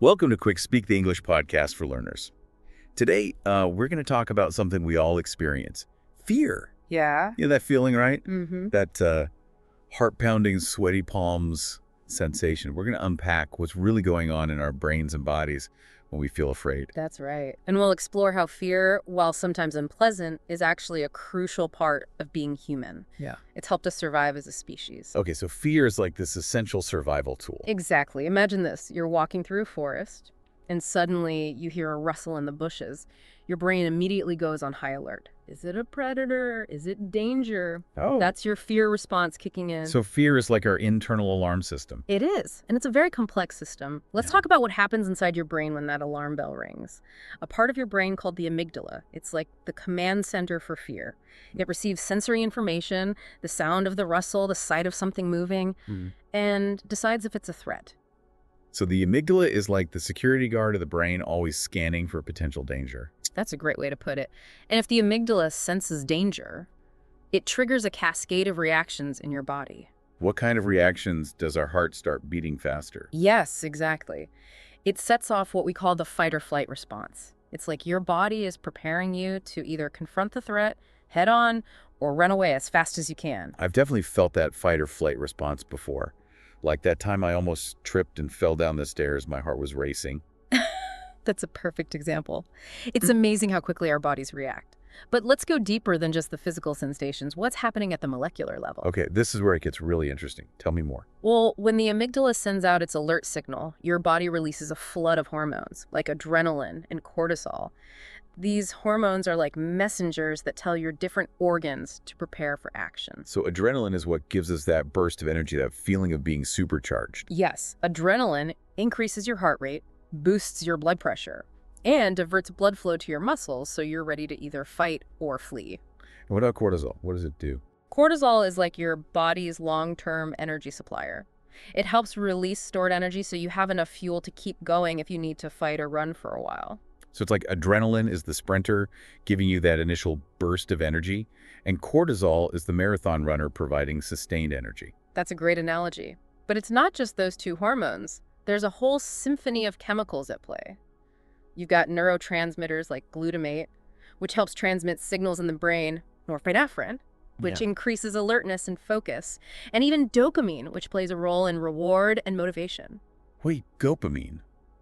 Welcome to QuickSpeak, the English podcast for learners. Today, we're going to talk about something we all experience. Fear. Yeah. You know that feeling, right? Mm-hmm. That heart-pounding, sweaty palms sensation. We're going to unpack what's really going on in our brains and bodies when we feel afraid. That's right. And we'll explore how fear, while sometimes unpleasant, is actually a crucial part of being human. Yeah. It's helped us survive as a species. Okay, so fear is like this essential survival tool. Exactly. Imagine this. You're walking through a forest, and suddenly you hear a rustle in the bushes. Your brain immediately goes on high alert. Is it a predator? Is it danger? Oh. That's your fear response kicking in. So fear is like our internal alarm system. It is, and it's a very complex system. Let's talk about what happens inside your brain when that alarm bell rings. A part of your brain called the amygdala. It's like the command center for fear. It receives sensory information, the sound of the rustle, the sight of something moving, and decides if it's a threat. So the amygdala is like the security guard of the brain, always scanning for potential danger. That's a great way to put it. And if the amygdala senses danger, it triggers a cascade of reactions in your body. What kind of reactions does our heart start beating faster? Yes, exactly. It sets off what we call the fight or flight response. It's like your body is preparing you to either confront the threat head on or run away as fast as you can. I've definitely felt that fight or flight response before. Like that time I almost tripped and fell down the stairs, my heart was racing. That's a perfect example. It's amazing how quickly our bodies react. But let's go deeper than just the physical sensations. What's happening at the molecular level? Okay, this is where it gets really interesting. Tell me more. Well, when the amygdala sends out its alert signal, your body releases a flood of hormones, like adrenaline and cortisol. These hormones are like messengers that tell your different organs to prepare for action. So adrenaline is what gives us that burst of energy, that feeling of being supercharged. Yes, adrenaline increases your heart rate, boosts your blood pressure, and diverts blood flow to your muscles so you're ready to either fight or flee. And what about cortisol? What does it do? Cortisol is like your body's long-term energy supplier. It helps release stored energy so you have enough fuel to keep going if you need to fight or run for a while. So it's like adrenaline is the sprinter, giving you that initial burst of energy, and cortisol is the marathon runner, providing sustained energy. That's a great analogy. But it's not just those two hormones. There's a whole symphony of chemicals at play. You've got neurotransmitters like glutamate, which helps transmit signals in the brain, norepinephrine, which increases alertness and focus, and even dopamine, which plays a role in reward and motivation. Wait, dopamine?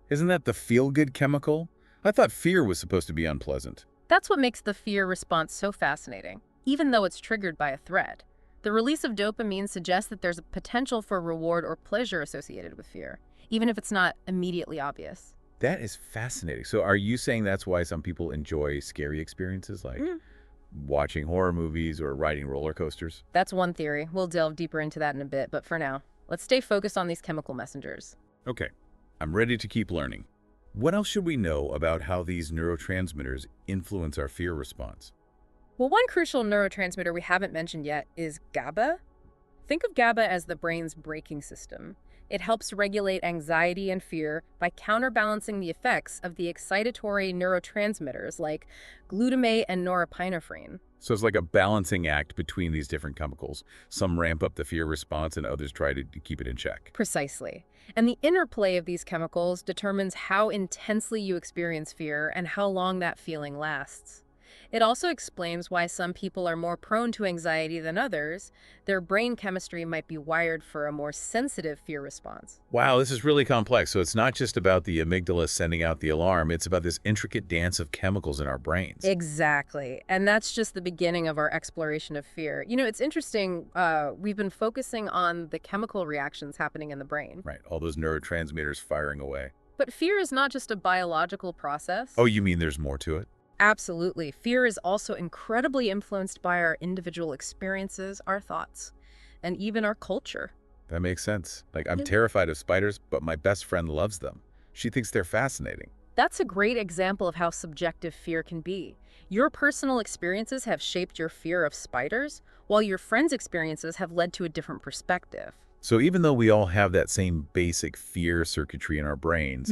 Isn't that the feel-good chemical? I thought fear was supposed to be unpleasant. That's what makes the fear response so fascinating, even though it's triggered by a threat. The release of dopamine suggests that there's a potential for reward or pleasure associated with fear, even if it's not immediately obvious. That is fascinating. So are you saying that's why some people enjoy scary experiences like watching horror movies or riding roller coasters? That's one theory. We'll delve deeper into that in a bit, but for now, let's stay focused on these chemical messengers. Okay, I'm ready to keep learning. What else should we know about how these neurotransmitters influence our fear response? Well, one crucial neurotransmitter we haven't mentioned yet is Gaba. Think of Gaba as the brain's braking system. It helps regulate anxiety and fear by counterbalancing the effects of the excitatory neurotransmitters like glutamate and norepinephrine. So it's like a balancing act between these different chemicals. Some ramp up the fear response and others try to keep it in check. Precisely. And the interplay of these chemicals determines how intensely you experience fear and how long that feeling lasts. It also explains why some people are more prone to anxiety than others. Their brain chemistry might be wired for a more sensitive fear response. Wow, this is really complex. So it's not just about the amygdala sending out the alarm. It's about this intricate dance of chemicals in our brains. Exactly. And that's just the beginning of our exploration of fear. You know, it's interesting. We've been focusing on the chemical reactions happening in the brain. Right, all those neurotransmitters firing away. But fear is not just a biological process. Oh, you mean there's more to it? Absolutely. Fear is also incredibly influenced by our individual experiences, our thoughts, and even our culture. That makes sense. Like, I'm terrified of spiders, but my best friend loves them. She thinks they're fascinating. That's a great example of how subjective fear can be. Your personal experiences have shaped your fear of spiders, while your friends' experiences have led to a different perspective. So even though we all have that same basic fear circuitry in our brains,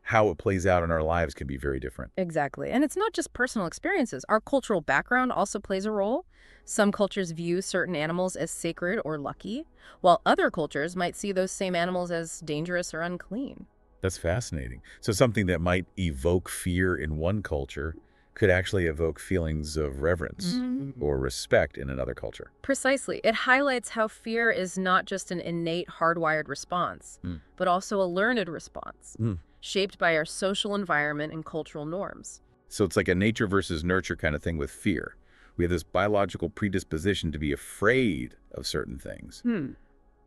how it plays out in our lives can be very different. Exactly. And it's not just personal experiences. Our cultural background also plays a role. Some cultures view certain animals as sacred or lucky, while other cultures might see those same animals as dangerous or unclean. That's fascinating. So something that might evoke fear in one culture could actually evoke feelings of reverence or respect in another culture. Precisely. It highlights how fear is not just an innate, hardwired response, Mm. but also a learned response, Mm. shaped by our social environment and cultural norms. So it's like a nature versus nurture kind of thing with fear. We have this biological predisposition to be afraid of certain things,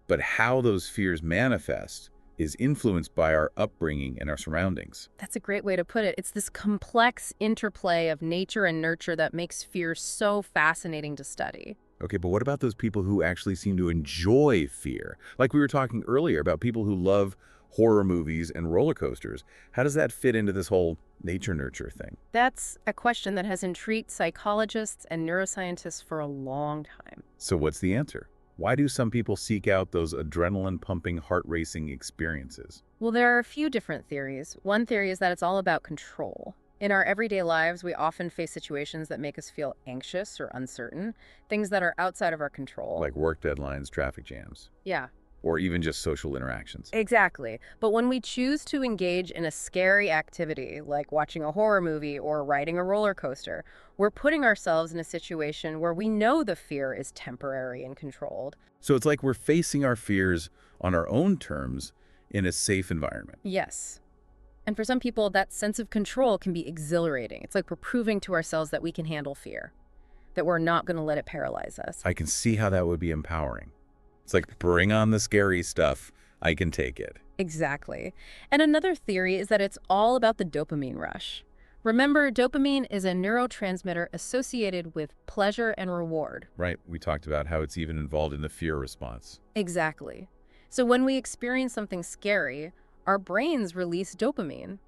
but how those fears manifest is influenced by our upbringing and our surroundings. That's a great way to put it. It's this complex interplay of nature and nurture that makes fear so fascinating to study. Okay, but what about those people who actually seem to enjoy fear? Like we were talking earlier about people who love horror movies and roller coasters. How does that fit into this whole nature-nurture thing? That's a question that has intrigued psychologists and neuroscientists for a long time. So what's the answer? Why do some people seek out those adrenaline-pumping, heart-racing experiences? Well, there are a few different theories. One theory is that it's all about control. In our everyday lives, we often face situations that make us feel anxious or uncertain, things that are outside of our control. Like work deadlines, traffic jams, Yeah, or even just social interactions. exactly. But when we choose to engage in a scary activity, like watching a horror movie or riding a roller coaster, we're putting ourselves in a situation where we know the fear is temporary and controlled. So it's like we're facing our fears on our own terms in a safe environment. Yes. And for some people, that sense of control can be exhilarating. It's like we're proving to ourselves that we can handle fear, that we're not going to let it paralyze us. I can see how that would be empowering. It's like, bring on the scary stuff. I can take it. Exactly. And another theory is that it's all about the dopamine rush. Remember, dopamine is a neurotransmitter associated with pleasure and reward. Right? We talked about how it's even involved in the fear response. Exactly. So when we experience something scary, our brains release dopamine,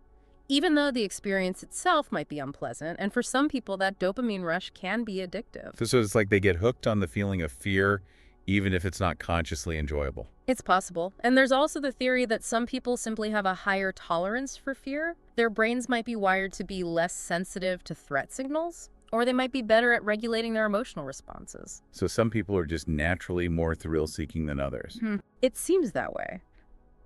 even though the experience itself might be unpleasant, and for some people that dopamine rush can be addictive. So it's like they get hooked on the feeling of fear, even if it's not consciously enjoyable. It's possible. And there's also the theory that some people simply have a higher tolerance for fear. Their brains might be wired to be less sensitive to threat signals, or they might be better at regulating their emotional responses. So some people are just naturally more thrill-seeking than others. It seems that way.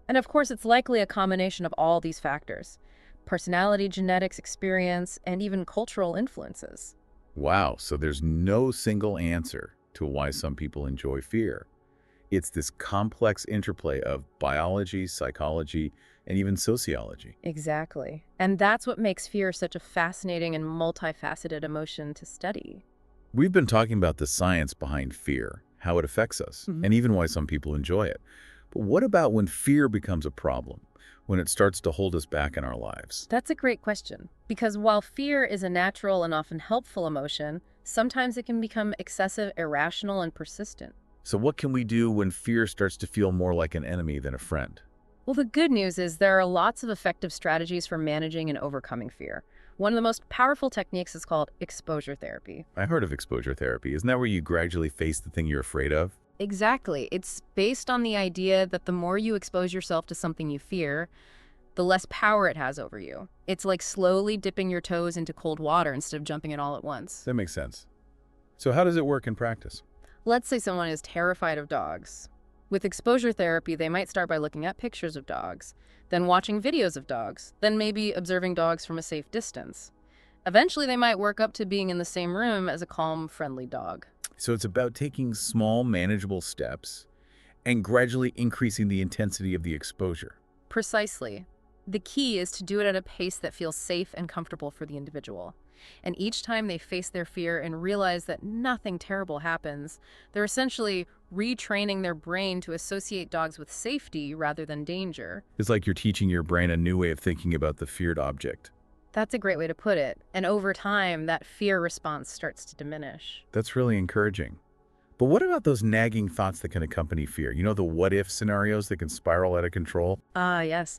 And of course, it's likely a combination of all these factors: personality, genetics, experience, and even cultural influences. Wow, so there's no single answer to why some people enjoy fear. It's this complex interplay of biology, psychology, and even sociology. Exactly. And that's what makes fear such a fascinating and multifaceted emotion to study. We've been talking about the science behind fear, how it affects us, and even why some people enjoy it. But what about when fear becomes a problem, when it starts to hold us back in our lives? That's a great question, because while fear is a natural and often helpful emotion, sometimes it can become excessive, irrational, and persistent. So what can we do when fear starts to feel more like an enemy than a friend? Well, the good news is there are lots of effective strategies for managing and overcoming fear. One of the most powerful techniques is called exposure therapy. I heard of exposure therapy. Isn't that where you gradually face the thing you're afraid of? Exactly. It's based on the idea that the more you expose yourself to something you fear, the less power it has over you. It's like slowly dipping your toes into cold water instead of jumping in all at once. That makes sense. So how does it work in practice? Let's say someone is terrified of dogs. With exposure therapy, they might start by looking at pictures of dogs, then watching videos of dogs, then maybe observing dogs from a safe distance. Eventually, they might work up to being in the same room as a calm, friendly dog. So it's about taking small, manageable steps and gradually increasing the intensity of the exposure. Precisely. The key is to do it at a pace that feels safe and comfortable for the individual. And each time they face their fear and realize that nothing terrible happens, they're essentially retraining their brain to associate dogs with safety rather than danger. It's like you're teaching your brain a new way of thinking about the feared object. That's a great way to put it. And over time, that fear response starts to diminish. That's really encouraging. But what about those nagging thoughts that can accompany fear? You know, the what-if scenarios that can spiral out of control? Ah, yes.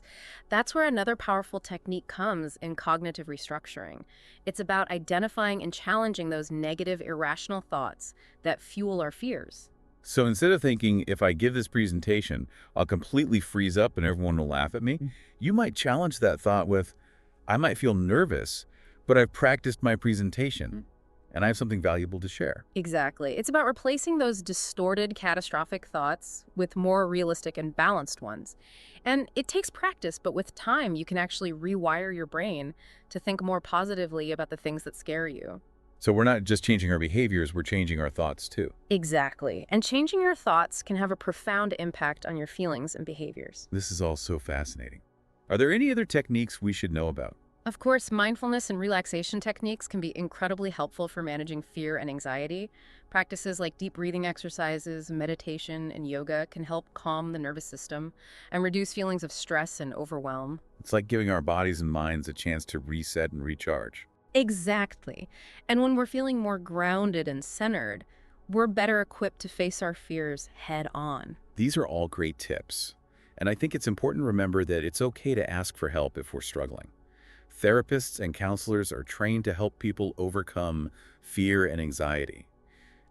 That's where another powerful technique comes in cognitive restructuring. It's about identifying and challenging those negative, irrational thoughts that fuel our fears. So instead of thinking, if I give this presentation, I'll completely freeze up and everyone will laugh at me, you might challenge that thought with, I might feel nervous, but I've practiced my presentation. and I have something valuable to share. Exactly. It's about replacing those distorted, catastrophic thoughts with more realistic and balanced ones. And it takes practice, but with time, you can actually rewire your brain to think more positively about the things that scare you. So we're not just changing our behaviors, we're changing our thoughts too. Exactly. And changing your thoughts can have a profound impact on your feelings and behaviors. This is all so fascinating. Are there any other techniques we should know about? Of course, mindfulness and relaxation techniques can be incredibly helpful for managing fear and anxiety. Practices like deep breathing exercises, meditation, and yoga can help calm the nervous system and reduce feelings of stress and overwhelm. It's like giving our bodies and minds a chance to reset and recharge. Exactly. And when we're feeling more grounded and centered, we're better equipped to face our fears head on. These are all great tips. And I think it's important to remember that it's okay to ask for help if we're struggling. Therapists and counselors are trained to help people overcome fear and anxiety.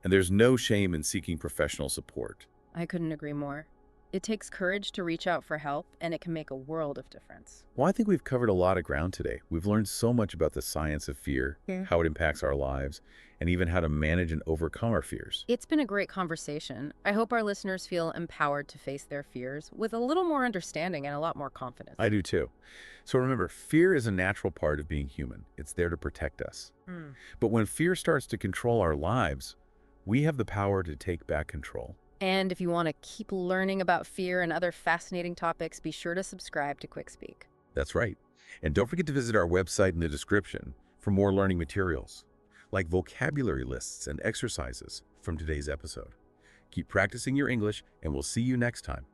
And there's no shame in seeking professional support. I couldn't agree more. It takes courage to reach out for help, and it can make a world of difference. Well, I think we've covered a lot of ground today. We've learned so much about the science of fear, how it impacts our lives, and even how to manage and overcome our fears. It's been a great conversation. I hope our listeners feel empowered to face their fears with a little more understanding and a lot more confidence. I do too. So remember, fear is a natural part of being human. It's there to protect us. But when fear starts to control our lives, we have the power to take back control. And if you want to keep learning about fear and other fascinating topics, be sure to subscribe to QuickSpeak. That's right. And don't forget to visit our website in the description for more learning materials, like vocabulary lists and exercises from today's episode. Keep practicing your English, and we'll see you next time.